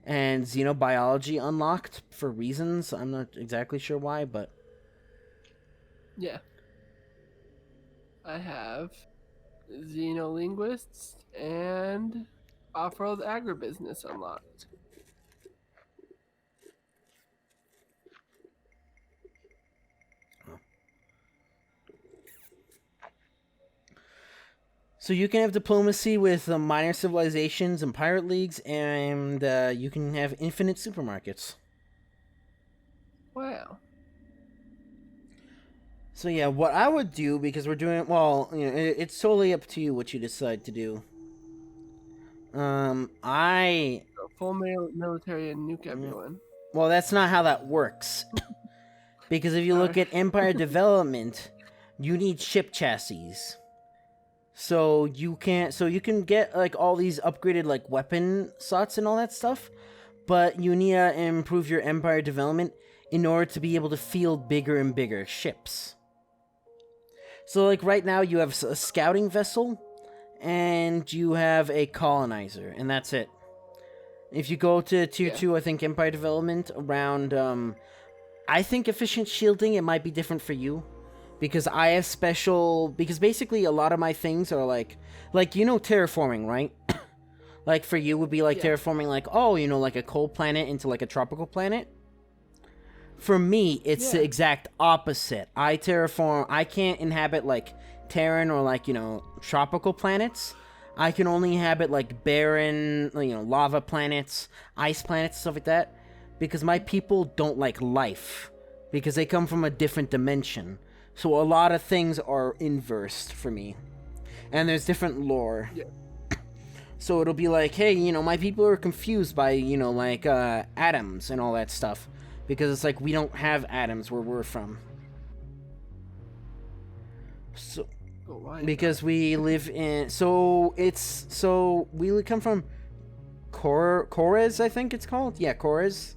and xenobiology unlocked for reasons. I'm not exactly sure why, but... Yeah. I have xenolinguists and off-road agribusiness unlocked. So you can have diplomacy with minor civilizations and pirate leagues, and you can have infinite supermarkets. Wow. So yeah, what I would do, because we're doing, well, it's totally up to you what you decide to do. I... So full military and nuke everyone. Well, that's not how that works. Because if you look Sorry. at empire development, you need ship chassis. So you can get like all these upgraded like weapon slots and all that stuff, but you need to improve your empire development in order to be able to field bigger and bigger ships. So like right now you have a scouting vessel and you have a colonizer, and that's it. If you go to tier 2, I think empire development around I think efficient shielding, it might be different for you. Because I have special... Because basically a lot of my things are like terraforming, right? Like for you would be like terraforming like, oh, like a cold planet into like a tropical planet. For me, it's the exact opposite. I can't inhabit like Terran or like, tropical planets. I can only inhabit like barren, lava planets, ice planets, stuff like that. Because my people don't like life. Because they come from a different dimension. So a lot of things are inversed for me. And there's different lore. Yeah. So it'll be like, hey, my people are confused by, like, atoms and all that stuff. Because it's like, we don't have atoms where we're from. So... because we live in... we come from... Kores, I think it's called? Yeah, Kores.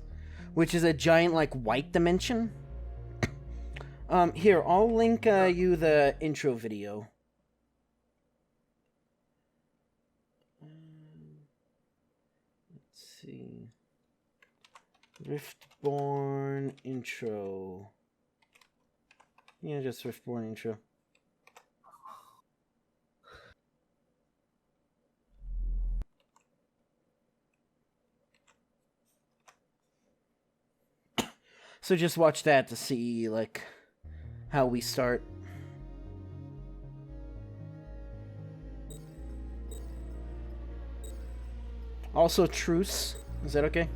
Which is a giant, like, white dimension. Here, I'll link you the intro video. Let's see. Riftborn intro. Yeah, just Riftborn intro. So just watch that to see, like... how we start. Also, truce. Is that okay?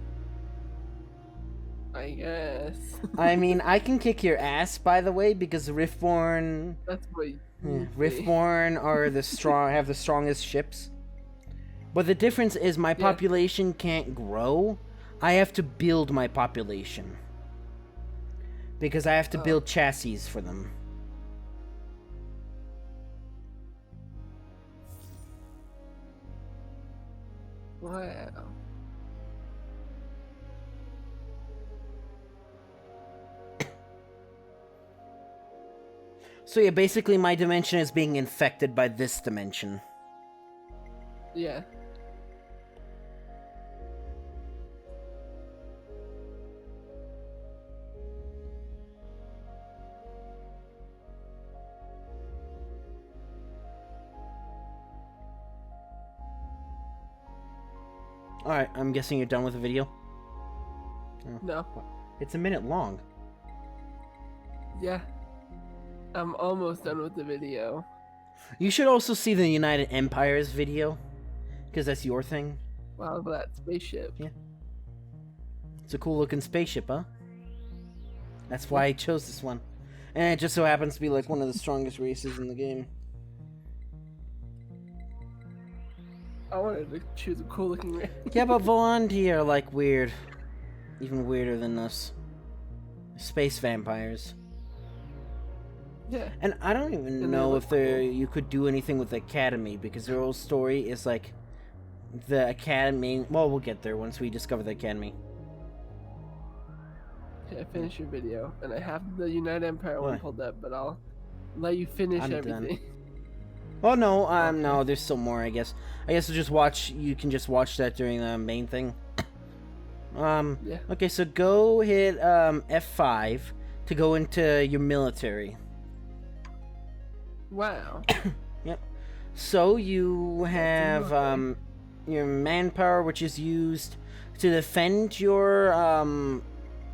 I guess. I mean, I can kick your ass, by the way, because Riftborn... That's what Riftborn are have the strongest ships. But the difference is my population can't grow. I have to build my population. Because I have to build chassis for them. Wow. So yeah, basically my dimension is being infected by this dimension. Yeah. Alright, I'm guessing you're done with the video? No. It's a minute long. Yeah. I'm almost done with the video. You should also see the United Empires video. Because that's your thing. Wow, that spaceship. Yeah. It's a cool looking spaceship, huh? That's why I chose this one. And it just so happens to be like one of the strongest races in the game. I wanted to choose a cool looking race. Yeah, but Volandi are like weird. Even weirder than us. Space vampires. Yeah. And I don't even know if you could do anything with the Academy, because their whole story is like the Academy. Well, we'll get there once we discover the Academy. Okay, finish your video, and I have the United Empire one pulled up, but I'll let you finish everything. Oh no, no, there's still more. I guess we'll just watch. You can just watch that during the main thing. Yeah. Okay, so go hit F5 to go into your military. Wow. Yep. So you have your manpower, which is used to defend your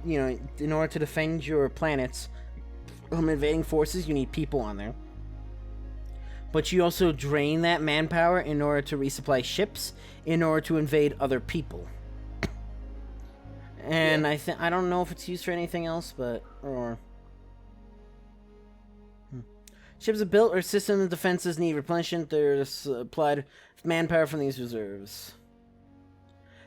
in order to defend your planets from invading forces. You need people on there. But you also drain that manpower in order to resupply ships, in order to invade other people. And Yeah. I don't know if it's used for anything else, but ships are built or system defenses need replenishment. They're supplied with manpower from these reserves.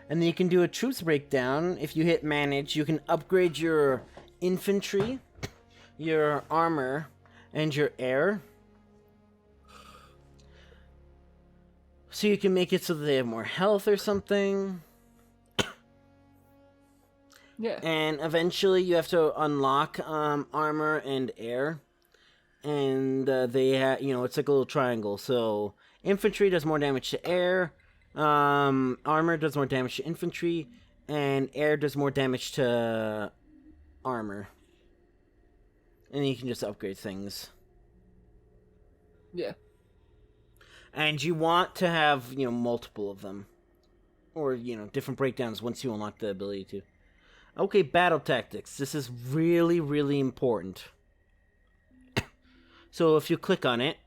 And then you can do a troops breakdown. If you hit manage, you can upgrade your infantry, your armor, and your air. So you can make it so that they have more health or something. Yeah. And eventually you have to unlock armor and air. And they have, it's like a little triangle. So infantry does more damage to air. Armor does more damage to infantry. And air does more damage to armor. And you can just upgrade things. Yeah. And you want to have, multiple of them. Or, different breakdowns once you unlock the ability to. Okay, battle tactics. This is really, really important. So if you click on it,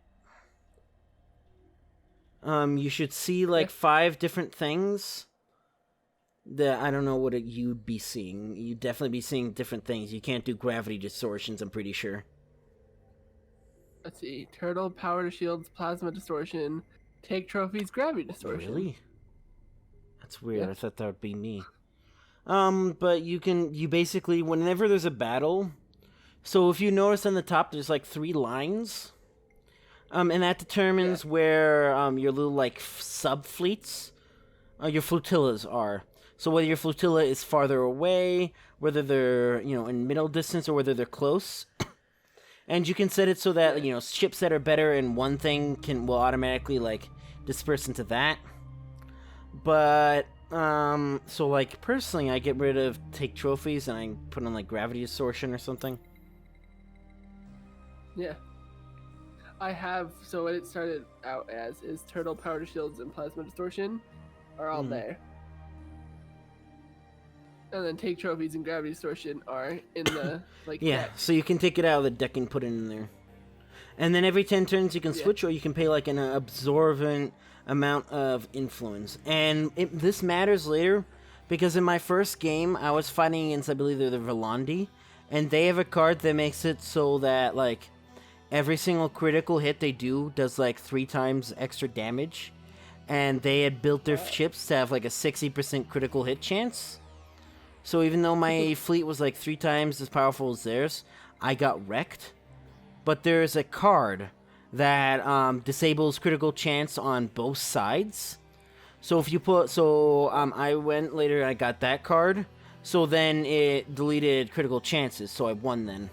you should see like 5 different things. That I don't know what you'd be seeing. You'd definitely be seeing different things. You can't do gravity distortions, I'm pretty sure. Let's see. Turtle, power shields, plasma distortion, take trophies, gravity distortion. Really? That's weird. Yeah. I thought that would be me. But you basically, whenever there's a battle, so if you notice on the top, there's like 3 lines. And that determines where, your little, like, sub-fleets, your flotillas are. So whether your flotilla is farther away, whether they're, in middle distance, or whether they're close. And you can set it so that, ships that are better in one thing will automatically, like, disperse into that. But, so, like, personally, I get rid of take trophies and I put on, like, gravity distortion or something. Yeah. I have, so what it started out as is turtle, power shields, and plasma distortion are all there. And then take trophies and gravity distortion are in the, like, deck. So you can take it out of the deck and put it in there. And then every 10 turns you can switch, or you can pay, like, an absorbent amount of influence. And this matters later, because in my first game, I was fighting against, I believe they're the Volandi, and they have a card that makes it so that, like, every single critical hit they do does, like, 3 times extra damage. And they had built their ships to have, like, a 60% critical hit chance. So even though my fleet was, like, 3 times as powerful as theirs, I got wrecked. But there's a card that disables critical chance on both sides. So if you put... So I went later and I got that card. So then it deleted critical chances. So I won then.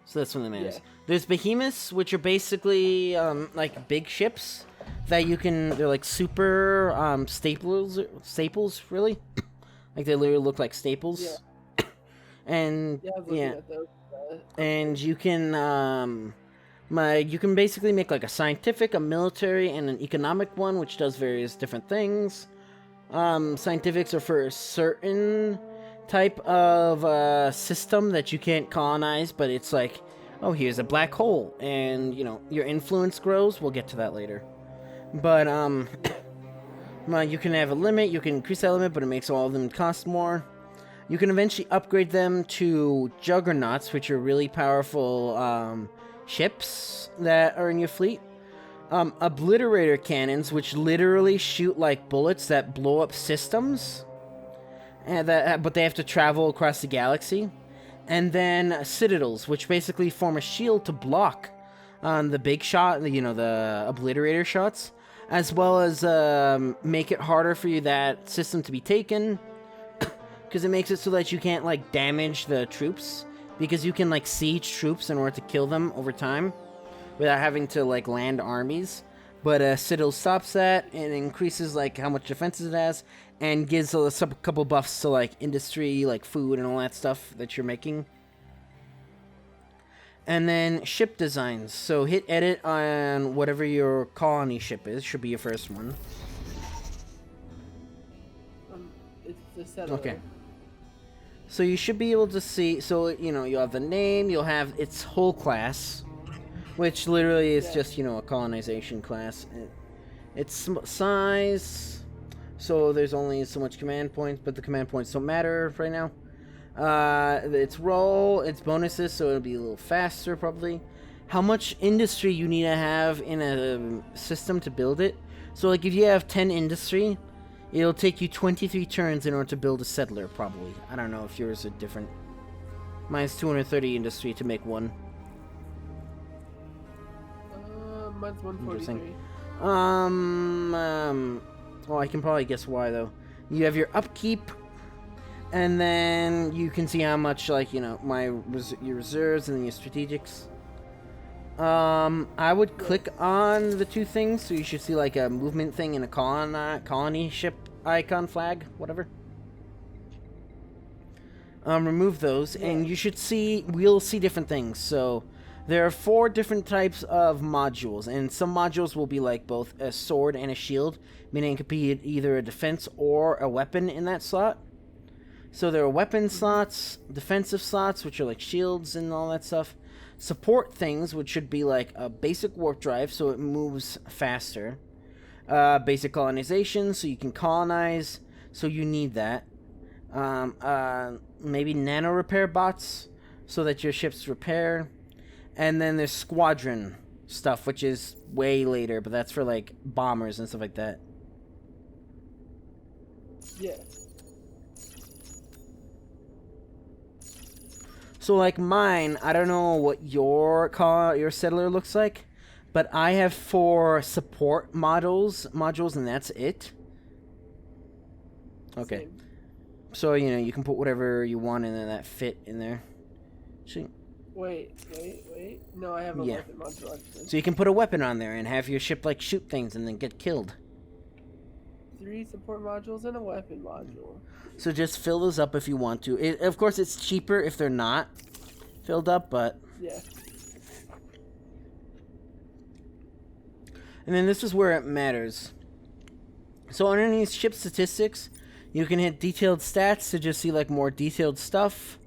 So that's when it matters. There's behemoths, which are basically like big ships that you can... They're like super staples, really. Like they literally look like staples. Yeah. And I was looking at those. And you can you can basically make like a scientific, a military, and an economic one, which does various different things. Scientifics are for a certain type of system that you can't colonize, but it's like, oh, here's a black hole, and your influence grows. We'll get to that later. But you can have a limit. You can increase that limit, but it makes all of them cost more. You can eventually upgrade them to juggernauts, which are really powerful ships that are in your fleet. Obliterator cannons, which literally shoot like bullets that blow up systems, but they have to travel across the galaxy. And then citadels, which basically form a shield to block the big shot, the obliterator shots, as well as make it harder for that system to be taken. Because it makes it so that you can't, like, damage the troops. Because you can, like, siege troops in order to kill them over time. Without having to, like, land armies. but Citadel stops that and increases like how much defenses it has, and gives a couple buffs to like industry, like food and all that stuff that you're making. And then ship designs. So hit edit on whatever your colony ship is. Should be your first one. It's the settler. Okay. So you should be able to see. So you'll have the name. You'll have its whole class, which literally is just a colonization class. Its size. So there's only so much command points, but the command points don't matter right now. Its role, its bonuses, so it'll be a little faster probably. How much industry you need to have in a system to build it. So like if you have 10 industry, it'll take you 23 turns in order to build a settler probably. I don't know if yours are different. Mine's 230 industry to make one. Mine's 143. Well, I can probably guess why though. You have your upkeep. And then you can see how much, like, your reserves and then your strategics. I would click on the two things, so you should see, like, a movement thing and a colony ship icon flag, whatever. Remove those, and you should see, we'll see different things. So, there are 4 different types of modules, and some modules will be, like, both a sword and a shield, meaning it could be either a defense or a weapon in that slot. So there are weapon slots, defensive slots, which are like shields and all that stuff. Support things, which should be like a basic warp drive, so it moves faster. Basic colonization, so you can colonize, so you need that. Maybe nano repair bots, so that your ships repair. And then there's squadron stuff, which is way later, but that's for like bombers and stuff like that. Yeah. So like mine, I don't know what your settler looks like, but I have 4 support modules, and that's it. Okay. Same. So you can put whatever you want in there that fit in there. See? Wait. No, I have a weapon module. Actually. So you can put a weapon on there and have your ship like shoot things and then get killed. 3 support modules and a weapon module. So just fill those up if you want to. Of course, it's cheaper if they're not filled up, but... Yeah. And then this is where it matters. So underneath ship statistics, you can hit detailed stats to just see like more detailed stuff.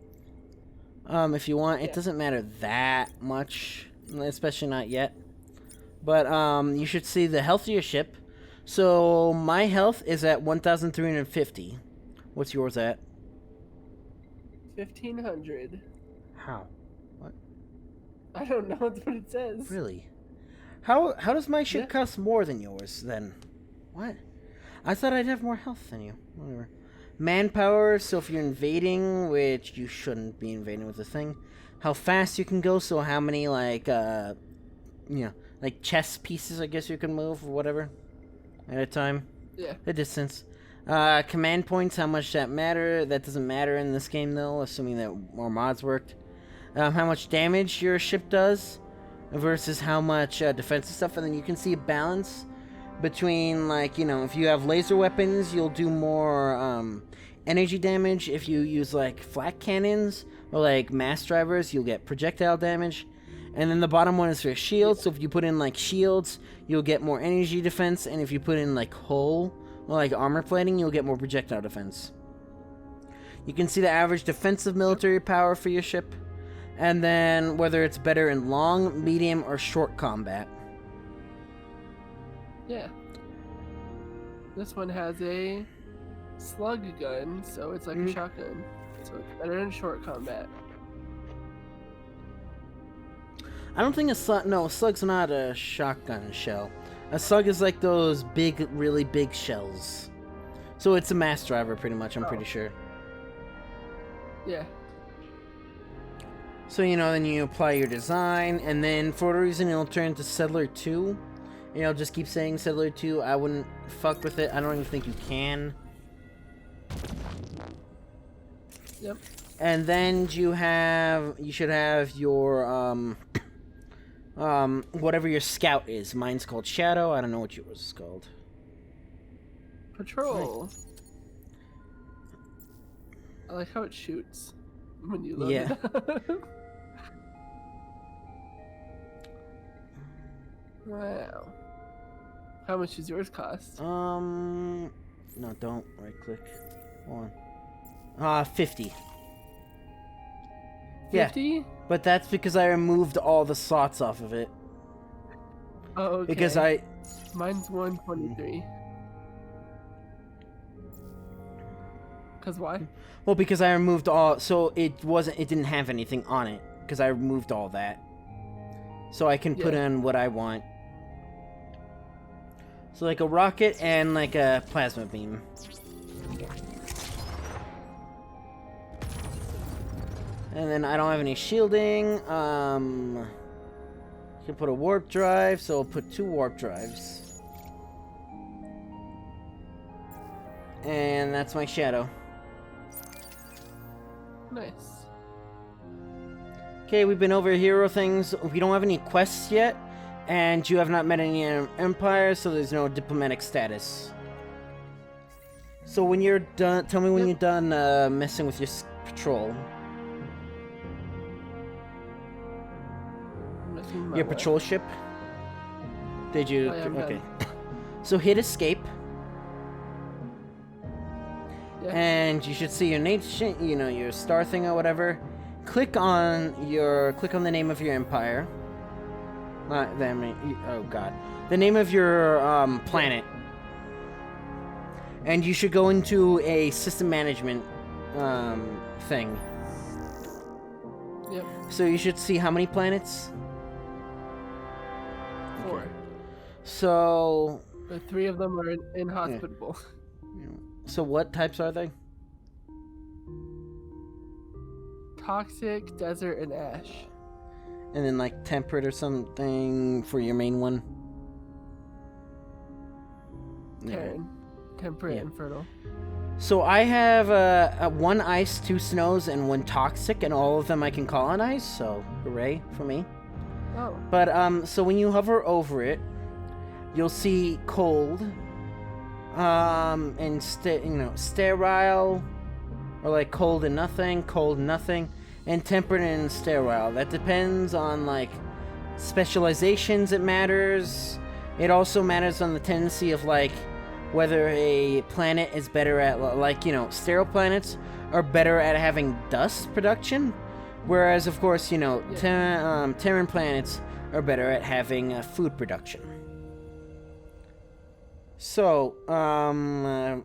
If you want. It doesn't matter that much, especially not yet. But you should see the health of your ship. So my health is at 1,350. What's yours at? 1,500. How? What? I don't know. That's what it says. Really? How does my ship cost more than yours then? What? I thought I'd have more health than you. Whatever. Manpower, so if you're invading, which you shouldn't be invading with the thing. How fast you can go, so how many like like chess pieces I guess you can move or whatever at a time. Yeah. The distance. Command points, how much that matter. That doesn't matter in this game though, assuming that more mods worked. How much damage your ship does versus how much defensive stuff, and then you can see a balance between like if you have laser weapons, you'll do more energy damage. If you use like flak cannons or like mass drivers, you'll get projectile damage. And then the bottom one is for shields. So if you put in like shields, you'll get more energy defense, and if you put in like hull or like armor plating, you'll get more projectile defense. You can see the average defensive military power for your ship, and then whether it's better in long, medium, or short combat. Yeah. This one has a slug gun, so it's like a shotgun. So it's better in short combat. I don't think a slug... No, a slug's not a shotgun shell. A slug is like those big, really big shells. So it's a mass driver, pretty much, I'm pretty sure. Yeah. So, then you apply your design, and then for whatever reason, it'll turn to Settler 2. And it'll just keep saying Settler 2. I wouldn't fuck with it. I don't even think you can. Yep. And then you should have your, whatever your scout is. Mine's called Shadow. I don't know what yours is called. Patrol. I like how it shoots when you load Yeah. it up. Wow. How much does yours cost? No, don't right click. Hold on. 50. 50? Yeah, but that's because I removed all the slots off of it. Oh, okay. Because Mine's 123. Cause why? Well, because I removed all, so it didn't have anything on it, because I removed all that. So I can put in what I want. So like a rocket and like a plasma beam. And then I don't have any shielding. You can put a warp drive, so I'll put 2 warp drives. And that's my Shadow. Nice. Okay, we've been over hero things. We don't have any quests yet, and you have not met any empires, so there's no diplomatic status. So when you're done, tell me when you're done messing with your patrol. Your patrol ship. Did you? Okay. So hit escape. Yeah. And you should see your nation, you know, your star thing or whatever. Click on the name of your empire. Oh god. The name of your planet. And you should go into a system management thing. Yep. So you should see how many planets? 4. So The 3 of them are inhospitable. So what types are they? Toxic, desert, and ash. And then like temperate or something for your main one? Terran. Temperate and fertile. So I have 1 ice, 2 snows, and 1 toxic, and all of them I can colonize, so hooray for me. Oh. But so when you hover over it, you'll see cold, and sterile, or like cold and nothing, and temperate and sterile. That depends on like specializations. It matters. It also matters on the tendency of like whether a planet is better at like sterile planets are better at having dust production, whereas of course Terran planets are better at having food production. So,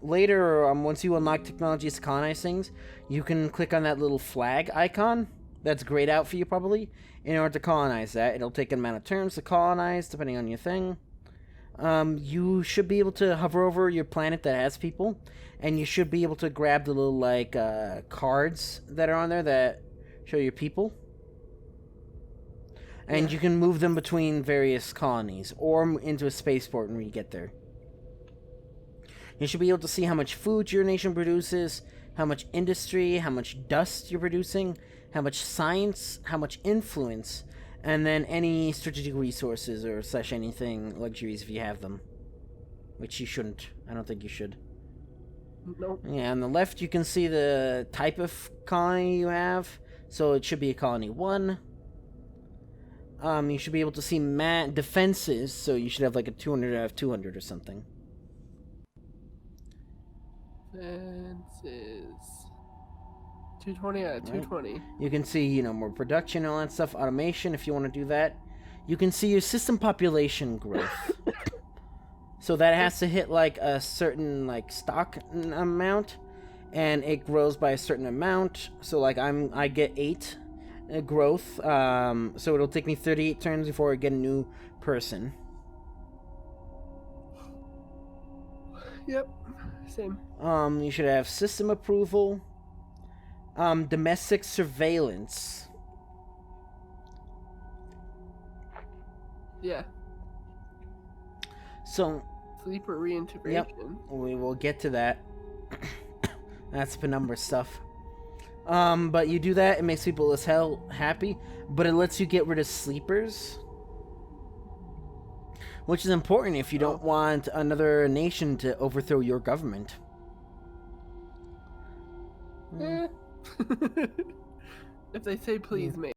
later, once you unlock technologies to colonize things, you can click on that little flag icon. That's grayed out for you, probably. In order to colonize that, it'll take an amount of turns to colonize, depending on your thing. You should be able to hover over your planet that has people, and you should be able to grab the little, like, cards that are on there that show your people. And you can move them between various colonies, or into a spaceport when you get there. You should be able to see how much food your nation produces, how much industry, how much dust you're producing, how much science, how much influence, and then any strategic resources or / anything luxuries if you have them. Which you shouldn't. I don't think you should. Nope. Yeah, on the left you can see the type of colony you have. So it should be a colony 1. You should be able to see defenses, so you should have like a 200 out of 200 or something. Fences. 220 out of 220. You can see, more production and all that stuff. Automation, if you want to do that. You can see your system population growth. So that has to hit like a certain like stock amount, and it grows by a certain amount. So like I get 8 growth. So it'll take me 38 turns before I get a new person. Yep. Same. You should have system approval. Domestic surveillance. Yeah. So sleeper reintegration. Yep. We will get to that. That's penumbra stuff. But you do that, it makes people as hell happy, but it lets you get rid of sleepers. Which is important if you don't want another nation to overthrow your government. Eh. If they say please, maybe.